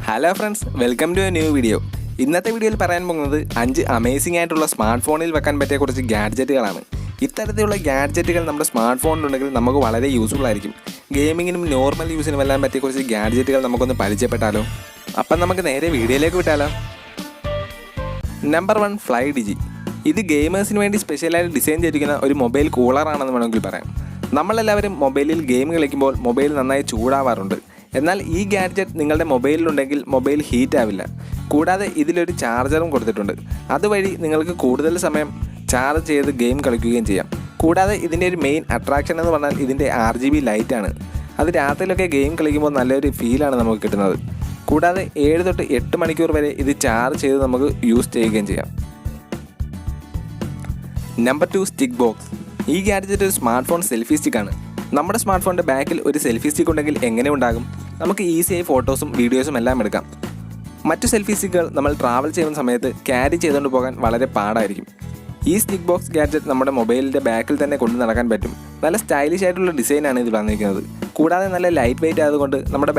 Hello friends, welcome to a new video. ഇന്നത്തെ വീഡിയോയിൽ പറയാൻ പോകുന്നത് 5 അമേസിംഗ് ആയിട്ടുള്ള സ്മാർട്ട് ഫോണിൽ വെക്കാൻ പറ്റിയ കുറച്ച് ഗാഡ്ജറ്റുകളാണ്. ഇത്തരത്തിലുള്ള ഗാഡ്ജറ്റുകൾ നമ്മുടെ സ്മാർട്ട് ഫോണിലുണ്ടെങ്കിൽ നമുക്ക് വളരെ യൂസ്ഫുൾ ആയിരിക്കും. ഗെയിമിങ്ങിനും നോർമൽ യൂസിനും എല്ലാം പറ്റിയ കുറച്ച് ഗാഡ്ജറ്റുകൾ നമുക്കൊന്ന് പരിചയപ്പെട്ടാലോ. അപ്പം നമുക്ക് നേരെ വീഡിയോയിലേക്ക് വിട്ടാലോ. നമ്പർ 1, ഫ്ലൈ ഡിജി. ഇത് ഗെയിമേഴ്സിന് വേണ്ടി സ്പെഷ്യലായിട്ട് ഡിസൈൻ ചെയ്തിരിക്കുന്ന ഒരു മൊബൈൽ കൂളറാണെന്ന് വേണമെങ്കിൽ പറയാം. നമ്മളെല്ലാവരും മൊബൈലിൽ ഗെയിം കളിക്കുമ്പോൾ മൊബൈൽ നന്നായി ചൂടാവാറുണ്ട്. എന്നാൽ ഈ ഗാഡ്ജറ്റ് നിങ്ങളുടെ മൊബൈലിലുണ്ടെങ്കിൽ മൊബൈൽ ഹീറ്റ് ആവില്ല. കൂടാതെ ഇതിലൊരു ചാർജറും കൊടുത്തിട്ടുണ്ട്. അതുവഴി നിങ്ങൾക്ക് കൂടുതൽ സമയം ചാർജ് ചെയ്ത് ഗെയിം കളിക്കുകയും ചെയ്യാം. കൂടാതെ ഇതിൻ്റെ ഒരു മെയിൻ അട്രാക്ഷൻ എന്ന് പറഞ്ഞാൽ ഇതിൻ്റെ RGB ലൈറ്റാണ്. അത് രാത്രിയിലൊക്കെ ഗെയിം കളിക്കുമ്പോൾ നല്ലൊരു ഫീലാണ് നമുക്ക് കിട്ടുന്നത്. കൂടാതെ 7 തൊട്ട് 8 മണിക്കൂർ വരെ ഇത് ചാർജ് ചെയ്ത് നമുക്ക് യൂസ് ചെയ്യുകയും ചെയ്യാം. Number 2, stick box. ഈ ഗാഡ്ജറ്റ് ഒരു സ്മാർട്ട് ഫോൺ സെൽഫി സ്റ്റിക്കാണ്. നമ്മുടെ സ്മാർട്ട് ഫോണിൻ്റെ ബാക്കിൽ ഒരു സെൽഫി സ്റ്റിക്ക് ഉണ്ടെങ്കിൽ എങ്ങനെ ഉണ്ടാകും? നമുക്ക് ഈസിയായി ഫോട്ടോസും വീഡിയോസും എല്ലാം എടുക്കാം. മറ്റു സെൽഫി സ്റ്റിക്കുകൾ നമ്മൾ ട്രാവൽ ചെയ്യുന്ന സമയത്ത് ക്യാരി ചെയ്തുകൊണ്ട് പോകാൻ വളരെ പാടായിരിക്കും. ഈ സ്റ്റിക്ക് ബോക്സ് ഗാഡ്ജറ്റ് നമ്മുടെ മൊബൈലിൻ്റെ ബാക്കിൽ തന്നെ കൊണ്ടു നടക്കാൻ പറ്റും. നല്ല സ്റ്റൈലിഷ് ആയിട്ടുള്ള ഡിസൈനാണ് ഇത് വന്നിരിക്കുന്നത്. കൂടാതെ നല്ല ലൈറ്റ് വെയിറ്റ് ആയതുകൊണ്ട് നമ്മുടെ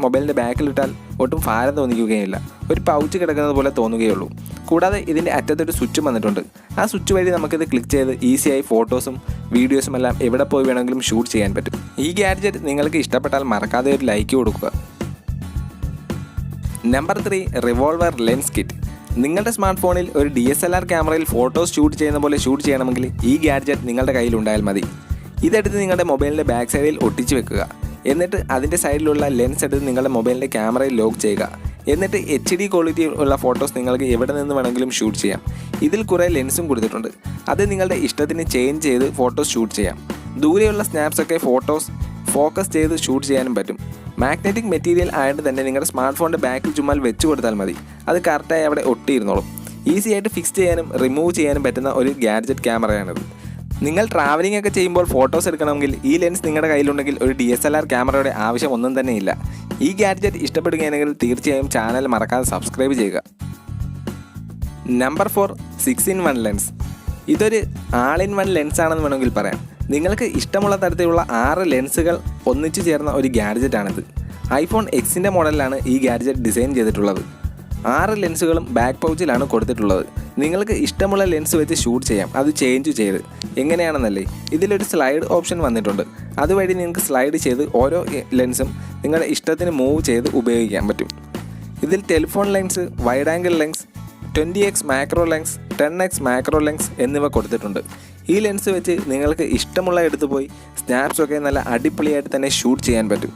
മൊബൈലിൻ്റെ ബാക്കിലിട്ടാൽ ഒട്ടും ഭാരം തോന്നിക്കുകയില്ല. ഒരു പൗച്ച് കിടക്കുന്നത് പോലെ തോന്നുകയുള്ളൂ. കൂടാതെ ഇതിൻ്റെ അറ്റത്തൊരു സ്വിച്ചും വന്നിട്ടുണ്ട്. ആ സ്വിച്ച് വഴി നമുക്കിത് ക്ലിക്ക് ചെയ്ത് ഈസിയായി ഫോട്ടോസും വീഡിയോസും എല്ലാം എവിടെ പോയി വേണമെങ്കിലും ഷൂട്ട് ചെയ്യാൻ പറ്റും. ഈ ഗാഡ്ജറ്റ് നിങ്ങൾക്ക് ഇഷ്ടപ്പെട്ടാൽ മറക്കാതെ ഒരു ലൈക്ക് കൊടുക്കുക. Number 3, revolver lens kit. നിങ്ങളുടെ സ്മാർട്ട് ഫോണിൽ ഒരു DSLR ക്യാമറയിൽ ഫോട്ടോസ് ഷൂട്ട് ചെയ്യുന്ന പോലെ ഷൂട്ട് ചെയ്യണമെങ്കിൽ ഈ ഗാഡ്ജറ്റ് നിങ്ങളുടെ കയ്യിൽ ഉണ്ടായാൽ മതി. ഇതെടുത്ത് നിങ്ങളുടെ മൊബൈലിൻ്റെ ബാക്ക് സൈഡിൽ ഒട്ടിച്ച് വെക്കുക. എന്നിട്ട് അതിൻ്റെ സൈഡിലുള്ള ലെൻസ് എടുത്ത് നിങ്ങളുടെ മൊബൈലിൻ്റെ ക്യാമറയിൽ ലോക്ക് ചെയ്യുക. എന്നിട്ട് HD ക്വാളിറ്റി ഉള്ള ഫോട്ടോസ് നിങ്ങൾക്ക് എവിടെ നിന്ന് വേണമെങ്കിലും ഷൂട്ട് ചെയ്യാം. ഇതിൽ കുറേ ലെൻസും കൊടുത്തിട്ടുണ്ട്. അത് നിങ്ങളുടെ ഇഷ്ടത്തിന് ചേഞ്ച് ചെയ്ത് ഫോട്ടോസ് ഷൂട്ട് ചെയ്യാം. ദൂരെയുള്ള സ്നാപ്സൊക്കെ ഫോട്ടോസ് ഫോക്കസ് ചെയ്ത് ഷൂട്ട് ചെയ്യാനും പറ്റും. മാഗ്നറ്റിക് മെറ്റീരിയൽ ആയിട്ട് തന്നെ നിങ്ങളുടെ സ്മാർട്ട് ഫോണിൻ്റെ ബാക്കിൽ ചുമ്മാ വെച്ച് കൊടുത്താൽ മതി. അത് കറക്റ്റായി അവിടെ ഒട്ടിയിരുന്നോളും. ഈസി ആയിട്ട് ഫിക്സ് ചെയ്യാനും റിമൂവ് ചെയ്യാനും പറ്റുന്ന ഒരു ഗാഡ്ജറ്റ് ക്യാമറയാണിത്. നിങ്ങൾ ട്രാവലിംഗ് ഒക്കെ ചെയ്യുമ്പോൾ ഫോട്ടോസ് എടുക്കണമെങ്കിൽ ഈ ലെൻസ് നിങ്ങളുടെ കയ്യിലുണ്ടെങ്കിൽ ഒരു DSLR ക്യാമറയുടെ ആവശ്യം ഒന്നും തന്നെ ഇല്ല. ഈ ഗാഡ്ജറ്റ് ഇഷ്ടപ്പെടുകയാണെങ്കിൽ തീർച്ചയായും ചാനൽ മറക്കാതെ സബ്സ്ക്രൈബ് ചെയ്യുക. Number 4, 6-in-1 lens. ഇതൊരു all-in-1 ലെൻസ് ആണെന്ന് വേണമെങ്കിൽ പറയാം. നിങ്ങൾക്ക് ഇഷ്ടമുള്ള തരത്തിലുള്ള 6 ലെൻസുകൾ ഒന്നിച്ചു ചേർന്ന ഒരു ഗാഡ്ജറ്റാണിത്. iPhone Xൻ്റെ മോഡലിലാണ് ഈ ഗാഡ്ജറ്റ് ഡിസൈൻ ചെയ്തിട്ടുള്ളത്. 6 ലെൻസുകളും ബാക്ക് പൗച്ചിലാണ് കൊടുത്തിട്ടുള്ളത്. നിങ്ങൾക്ക് ഇഷ്ടമുള്ള ലെൻസ് വെച്ച് ഷൂട്ട് ചെയ്യാം, അത് ചേഞ്ച് ചെയ്ത്. എങ്ങനെയാണെന്നല്ലേ, ഇതിലൊരു സ്ലൈഡ് ഓപ്ഷൻ വന്നിട്ടുണ്ട്. അതുവഴി നിങ്ങൾക്ക് സ്ലൈഡ് ചെയ്ത് ഓരോ ലെൻസും നിങ്ങളുടെ ഇഷ്ടത്തിന് മൂവ് ചെയ്ത് ഉപയോഗിക്കാൻ പറ്റും. ഇതിൽ telephone lens, wide angle lens, 20x macro lens, 10x macro lens എന്നിവ കൊടുത്തിട്ടുണ്ട്. ഈ ലെൻസ് വെച്ച് നിങ്ങൾക്ക് ഇഷ്ടമുള്ള എടുത്തു പോയി സ്നാപ്സൊക്കെ നല്ല അടിപൊളിയായിട്ട് തന്നെ ഷൂട്ട് ചെയ്യാൻ പറ്റും.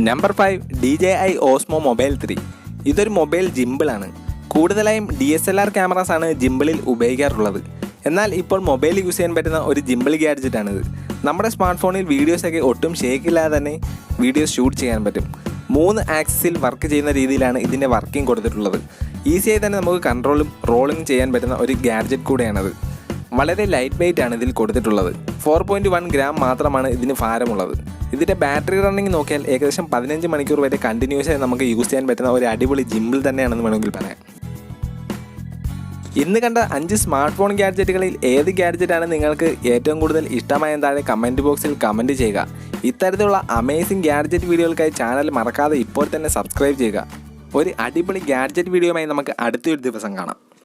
Number 5, DJI Osmo Mobile 3. ഇതൊരു മൊബൈൽ ജിമ്പിളാണ്. കൂടുതലായും DSLR ക്യാമറാസാണ് ജിമ്പിളിൽ ഉപയോഗിക്കാറുള്ളത്. എന്നാൽ ഇപ്പോൾ മൊബൈൽ യൂസ് ചെയ്യാൻ പറ്റുന്ന ഒരു ജിമ്പിൾ ഗാഡ്ജറ്റാണിത്. നമ്മുടെ സ്മാർട്ട് ഫോണിൽ വീഡിയോസൊക്കെ ഒട്ടും ഷേക്കില്ലാതെ തന്നെ വീഡിയോസ് ഷൂട്ട് ചെയ്യാൻ പറ്റും. 3 ആക്സിസിൽ വർക്ക് ചെയ്യുന്ന രീതിയിലാണ് ഇതിൻ്റെ വർക്കിംഗ് കൊടുത്തിട്ടുള്ളത്. ഈസിയായി തന്നെ നമുക്ക് കൺട്രോളും റോളിംഗ് ചെയ്യാൻ പറ്റുന്ന ഒരു ഗാഡ്ജറ്റ് കൂടെയാണത്. വളരെ ലൈറ്റ് വെയിറ്റ് ആണ് ഇതിൽ കൊടുത്തിട്ടുള്ളത്. 4.1 ഗ്രാം മാത്രമാണ് ഇതിന് ഭാരമുള്ളത്. ഇതിൻ്റെ ബാറ്ററി റണ്ണിങ് നോക്കിയാൽ ഏകദേശം 15 മണിക്കൂർ വരെ കണ്ടിന്യൂസ് ആയി നമുക്ക് യൂസ് ചെയ്യാൻ പറ്റുന്ന ഒരു അടിപൊളി ജിമ്പിൾ തന്നെയാണെന്ന് വേണമെങ്കിൽ പറയാം. ഇന്ന് കണ്ട 5 സ്മാർട്ട് ഫോൺ ഗാഡ്ജറ്റുകളിൽ ഏത് ഗാഡ്ജറ്റാണ് നിങ്ങൾക്ക് ഏറ്റവും കൂടുതൽ ഇഷ്ടമായ താഴെ കമൻറ്റ് ബോക്സിൽ കമൻറ്റ് ചെയ്യുക. ഇത്തരത്തിലുള്ള അമേസിംഗ് ഗാഡ്ജറ്റ് വീഡിയോകൾക്കായി ചാനൽ മറക്കാതെ ഇപ്പോൾ തന്നെ സബ്സ്ക്രൈബ് ചെയ്യുക. ഒരു അടിപൊളി ഗാഡ്ജറ്റ് വീഡിയോയുമായി നമുക്ക് അടുത്തൊരു ദിവസം കാണാം.